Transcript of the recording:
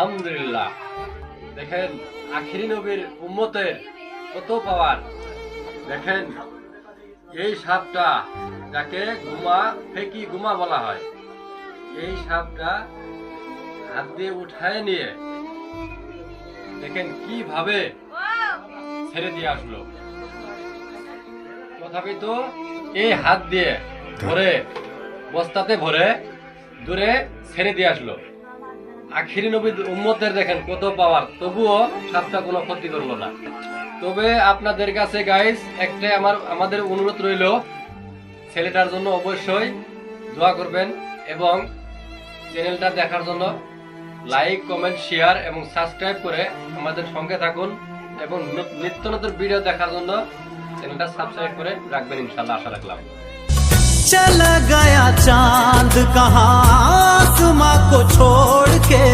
আলহামদুলিল্লাহ। দেখেন আখিরি নবীর উম্মতের কত পাওয়ার। দেখেন এই সাপটা যাকে ফেকি গুমা বলা হয়, এই সাপটা হাত দিয়ে উঠায় নিয়ে দেখেন কিভাবে ছেড়ে দিয়ে আসলো। তথাপিত এই হাত দিয়ে ধরে বস্তাতে ভরে দূরে ছেড়ে দিয়ে আসলো। আখিরি নবী উম্মতের দেখেন কত পাওয়ার, তবুও সাপটা কোনো ক্ষতি করলো না। তবে আপনাদের কাছে গাইস একটাই আমাদের অনুরোধ রইল, ছেলেটার জন্য অবশ্যই দোয়া করবেন এবং চ্যানেলটা দেখার জন্য লাইক, কমেন্ট, শেয়ার এবং সাবস্ক্রাইব করে আমাদের সঙ্গে থাকুন এবং নিত্য নতুন ভিডিও দেখার জন্য চ্যানেলটা সাবস্ক্রাইব করে রাখবেন ইনশাআল্লাহ, আশা রাখলাম। चला गया चांद कहाँ आसमां को छोड़ के।